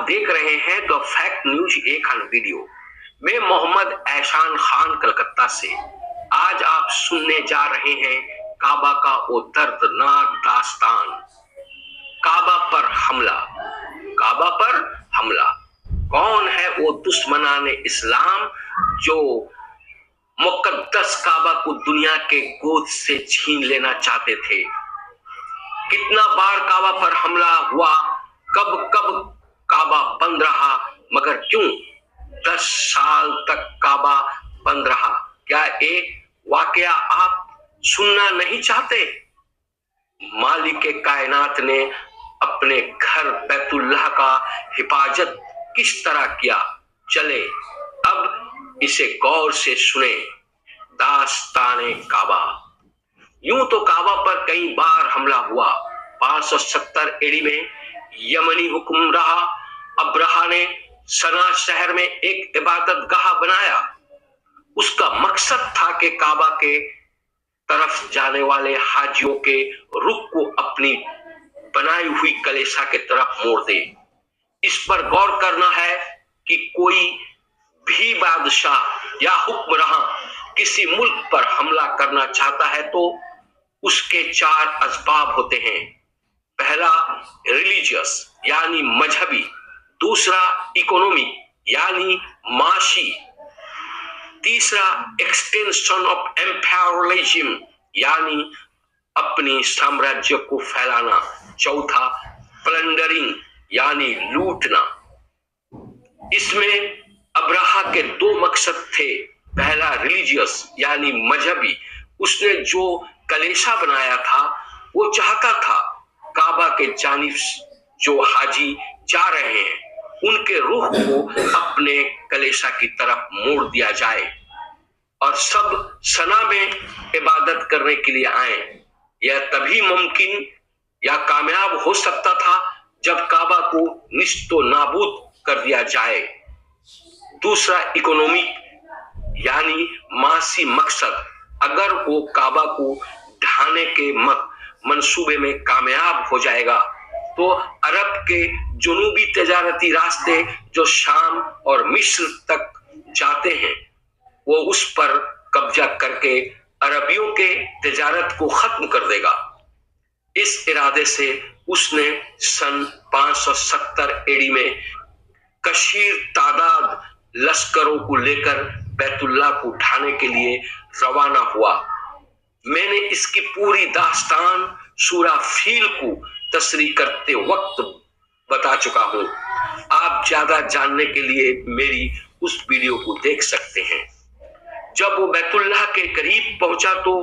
देख रहे हैं the fact news A Khan video. मैं मोहम्मद एहसान खान कलकत्ता से। आज आप सुनने जा रहे हैं काबा का वो दर्दनाक दास्तान, काबा पर हमला। काबा पर हमला। कौन है वो दुश्मनाने इस्लाम जो मुकद्दस काबा को दुनिया के गोद से छीन लेना चाहते थे? कितना बार काबा पर हमला हुआ, कब कब काबा बंद रहा, मगर क्यों 10 साल तक काबा बंद रहा? क्या एक वाकया आप सुनना नहीं चाहते? मालिक कायनात ने अपने घर बैतुल्लाह का हिफाजत किस तरह किया, चले अब इसे गौर से सुने। दास्ताने काबा। यूं तो काबा पर कई बार हमला हुआ। 570 एडी में यमनी हुक्मराह अब्रहा ने सना शहर में एक इबादत गाह बनाया। उसका मकसद था कि काबा के तरफ जाने वाले हाजियों के रुख को अपनी बनाई हुई कलेसा के तरफ मोड़ दे। इस पर गौर करना है कि कोई भी बादशाह या हुक्मराह किसी मुल्क पर हमला करना चाहता है तो उसके 4 असबाब होते हैं। पहला रिलीजियस यानी मजहबी, दूसरा इकोनॉमिक यानी माशी, तीसरा एक्सटेंशन ऑफ एम्पायरलिज्म यानी अपनी साम्राज्य को फैलाना, चौथा प्लंडरिंग यानी लूटना। इसमें अब्राहा के 2 मकसद थे। पहला रिलीजियस यानी मजहबी, उसने जो कलेसा बनाया था वो चाहता था काबा के जानिब जो हाजी जा रहे हैं उनके रुख को अपने कलेसा की तरफ मोड़ दिया जाए और सब सना में इबादत करने के लिए आए। यह तभी मुमकिन या कामयाब हो सकता था जब काबा को निस्तो नाबूद कर दिया जाए। दूसरा इकोनॉमिक यानी मासी मकसद, अगर वो काबा को ढाने के मंसूबे में कामयाब हो जाएगा तो अरब के जुनूबी तजारती रास्ते जो शाम और मिस्र तक जाते हैं वो उस पर कब्जा करके अरबियों के तजारत को खत्म कर देगा। इस इरादे से उसने सन 570 एडी में कशीर तादाद लश्करों को लेकर बैतुल्लाह को ढाने के लिए रवाना हुआ। मैंने इसकी पूरी दास्तान सूरा फील को तस्रीह करते वक्त बता चुका हूं। आप ज्यादा जानने के लिए मेरी उस वीडियो को देख सकते हैं। जब वो बैतुल्लाह के करीब पहुंचा तो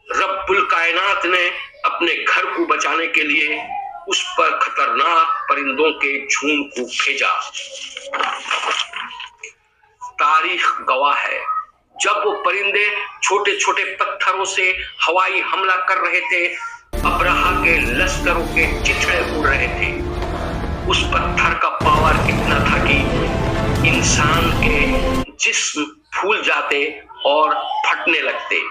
रब्बुल कायनात ने अपने घर को बचाने के लिए उस पर खतरनाक परिंदों के झुंड को भेजा। तारीख गवाह है, जब वो परिंदे छोटे छोटे पत्थरों से हवाई हमला कर रहे थे, अब्राहा के लश्करों के चिथड़े उड़ रहे थे। उस पत्थर का पावर इतना था कि इंसान के जिस्म फूल जाते और फटने लगते।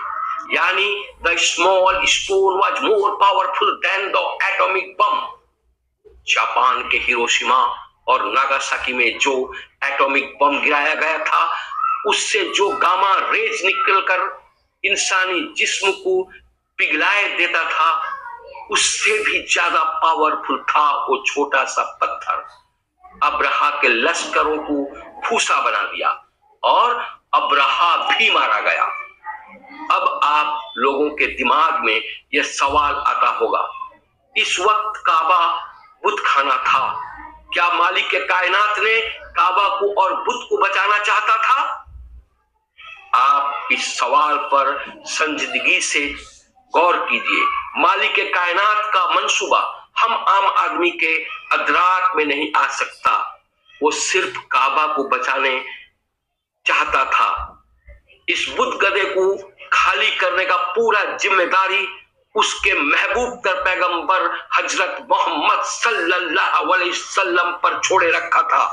यानी the small stone was more powerful than the atomic bomb. Japan के हिरोशिमा और नागासाकी में जो एटॉमिक बम गिराया गया था उससे जो गामा रेज निकलकर इंसानी जिस्म को पिघलाए देता था उससे भी ज्यादा पावरफुल था वो छोटा सा पत्थर। अब्राहा के लश्करों को फूसा बना दिया और अब्राहा भी मारा गया। अब आप लोगों के दिमाग में यह सवाल आता होगा, इस वक्त काबा बुत खाना था, क्या मालिक के कायनात ने काबा को और बुत को बचाना चाहता था? आप इस सवाल पर संजीदगी से गौर कीजिए। मालिक के कायनात का मंसूबा हम आम आदमी के अदराक में नहीं आ सकता। वो सिर्फ काबा को बचाने चाहता था। इस बुत गधे को खाली करने का पूरा जिम्मेदारी उसके महबूब तर पैगंबर हजरत मोहम्मद सल्लल्लाहु अलैहि वसल्लम पर छोड़े रखा था।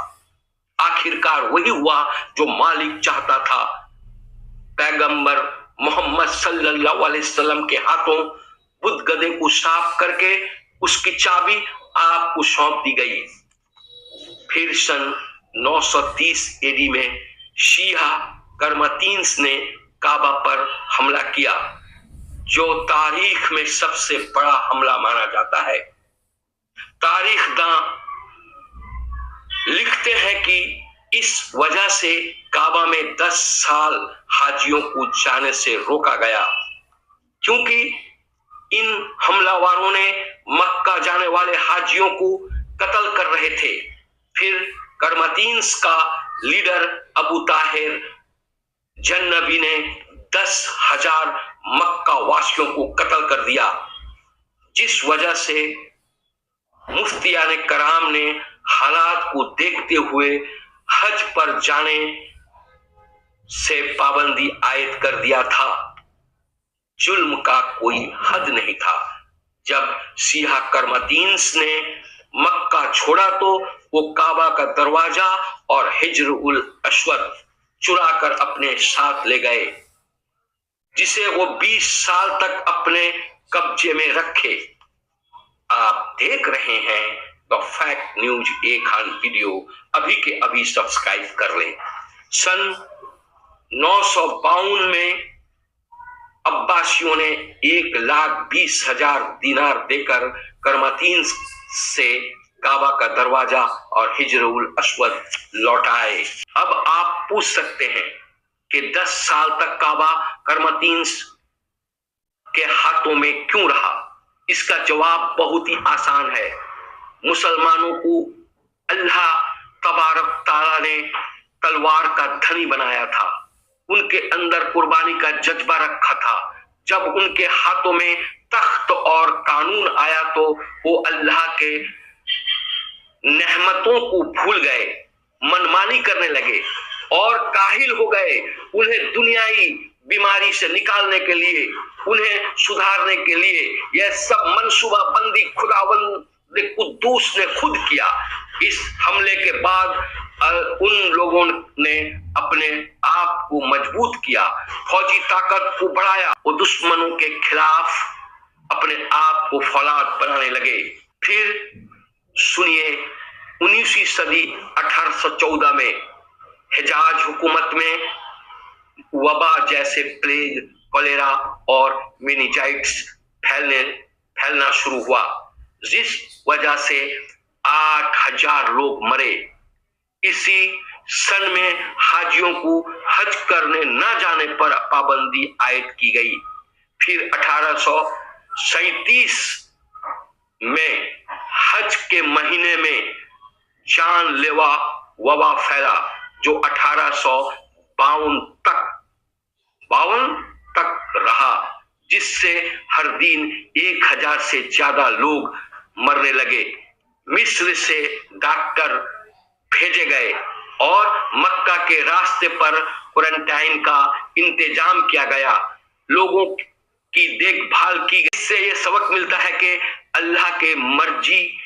आखिरकार वही हुआ जो मालिक चाहता था। पैगंबर मोहम्मद सल्लल्लाहु अलैहि वसल्लम के हाथों बुत गधे को साफ करके उसकी चाबी आपको सौंप दी गई। फिर सन 930 एडी में शिया कर्मतीन्स ने काबा पर हमला किया, जो तारीख में सबसे बड़ा हमला माना जाता है। तारीखदां लिखते हैं कि इस वजह से काबा में 10 साल हाजियों को जाने से रोका गया, क्योंकि इन हमलावरों ने मक्का जाने वाले हाजियों को कत्ल कर रहे थे। फिर कर्मतीन्स का लीडर अबू ताहिर जन्नबी ने 10,000 मक्का वासियों को कत्ल कर दिया, जिस वजह से मुफ्तियाने कराम ने हालात को देखते हुए हज पर जाने से पाबंदी आयद कर दिया था। जुल्म का कोई हद नहीं था। जब शिया कर्मतीन्स ने मक्का छोड़ा तो वो काबा का दरवाजा और हिज्र उल अस्वद चुरा कर अपने साथ ले गए, जिसे वो 20 साल तक अपने कब्जे में रखे। आप देख रहे हैं the fact news A Khan video. अभी के अभी सब्सक्राइब कर लें। सन 952 में अब्बासियों ने 1,20,000 दीनार देकर कर्मतीन से काबा का दरवाजा और हिज्र उल अस्वद लौटाए। अब आप पूछ सकते हैं कि 10 साल तक काबा कर्मतीन के हाथों में क्यों रहा? इसका जवाब बहुत ही आसान है। मुसलमानों को अल्लाह तबारक ताला ने तलवार का धनी बनाया था, उनके अंदर कुर्बानी का जज्बा रखा था। जब उनके हाथों में तख्त और कानून आया तो वो अल्लाह के नेमतों को भूल गए, मनमानी करने लगे और काहिल हो गए। उन्हें दुनियाई बीमारी से निकालने के लिए, उन्हें सुधारने के लिए यह सब मंसूबा बंदी खुदावंद कुद्दूस ने खुद किया। इस हमले के बाद उन लोगों ने अपने आप को मजबूत किया, फौजी ताकत को बढ़ाया, वो दुश्मनों के खिलाफ अपने आप को फौलाद बनाने लगे। फिर सुनिए 19वीं सदी 1814 में हिजाज हुकूमत में वबा जैसे प्लेग, कॉलेरा और मेनिंजाइटिस फैलना शुरू हुआ, जिस वजह से 8,000 लोग मरे। इसी सन में हाजियों को हज करने न जाने पर पाबंदी आयद की गई। फिर 1837 में हज के महीने में जानलेवा वबा फैला, जो 1852 तक रहा, जिससे हर दिन 1,000 से ज्यादा लोग मरने लगे। मिस्र से डॉक्टर भेजे गए और मक्का के रास्ते पर क्वारंटाइन का इंतजाम किया गया, लोगों की देखभाल की गई। इससे यह सबक मिलता है कि अल्लाह के मर्जी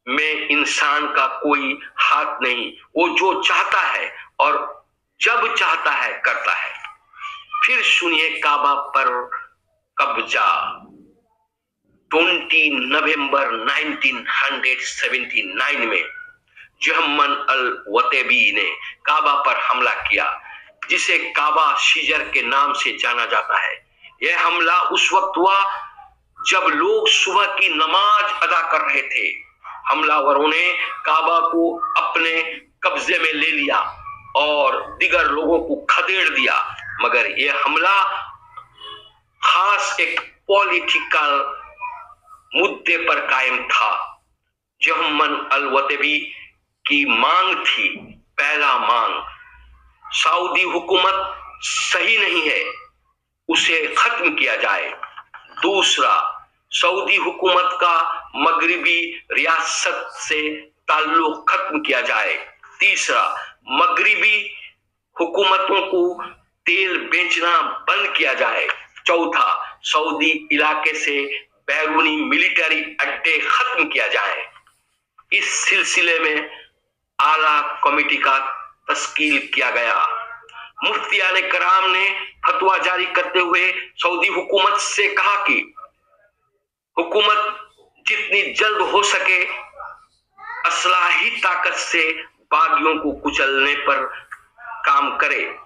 में इंसान का कोई हाथ नहीं, वो जो चाहता है और जब चाहता है करता है। फिर सुनिए काबा पर कब्जा। 20 नवंबर 1979 में जहमन अल-वतेबी ने काबा पर हमला किया, जिसे काबा शिजर के नाम से जाना जाता है। यह हमला उस वक्त हुआ जब लोग सुबह की नमाज अदा कर रहे थे। हमलावरों ने काबा को अपने कब्जे में ले लिया और दिगर लोगों को खदेड़ दिया, मगर यह हमला खास एक पॉलिटिकल मुद्दे पर कायम था। जहमन अल-वतेबी की मांग थी, पहला मांग, सऊदी हुकूमत सही नहीं है, उसे खत्म किया जाए। दूसरा, सऊदी हुकूमत का मगरिबी रियासत से ताल्लुक खत्म किया जाए। तीसरा, मगरिबी हुकूमतों को तेल बेचना बंद किया जाए। चौथा, सऊदी इलाके से बैरूनी मिलिट्री अड्डे खत्म किया जाए। इस सिलसिले में आला कमेटी का तश्कील किया गया। मुफ्तियाने कराम ने फतवा जारी करते हुए सऊदी हुकूमत से कहा कि हुकूमत जितनी जल्द हो सके असलाही ताकत से बागियों को कुचलने पर काम करे,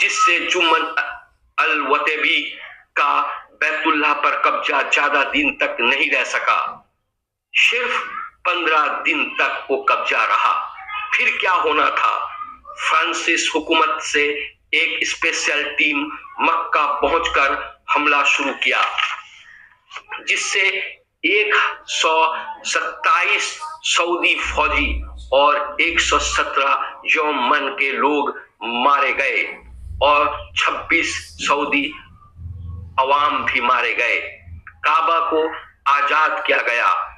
जिससे जुम्मन अल-वतैबी का बैतुल्लाह पर कब्जा ज्यादा दिन तक नहीं रह सका। सिर्फ 15 दिन तक वो कब्जा रहा। फिर क्या होना था? फ्रांसीसी हुकूमत से एक स्पेशल टीम मक्का पहुंचकर हमला शुरू किया, जिससे 127 सऊदी फौजी और 117 यमन के लोग मारे गए और 26 सऊदी अवाम भी मारे गए। काबा को आजाद किया गया।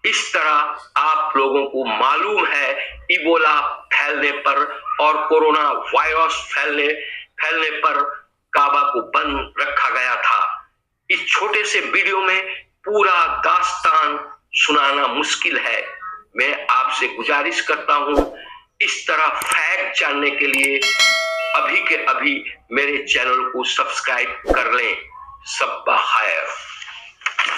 इस तरह आप लोगों को मालूम है, इबोला फैलने पर और कोरोना वायरस फैलने पर काबा को बंद रखा गया था। इस छोटे से वीडियो में पूरा दास्तान सुनाना मुश्किल है। मैं आपसे गुजारिश करता हूं, इस तरह फैक्ट जानने के लिए अभी के अभी मेरे चैनल को सब्सक्राइब कर लें। सब्बा खैर।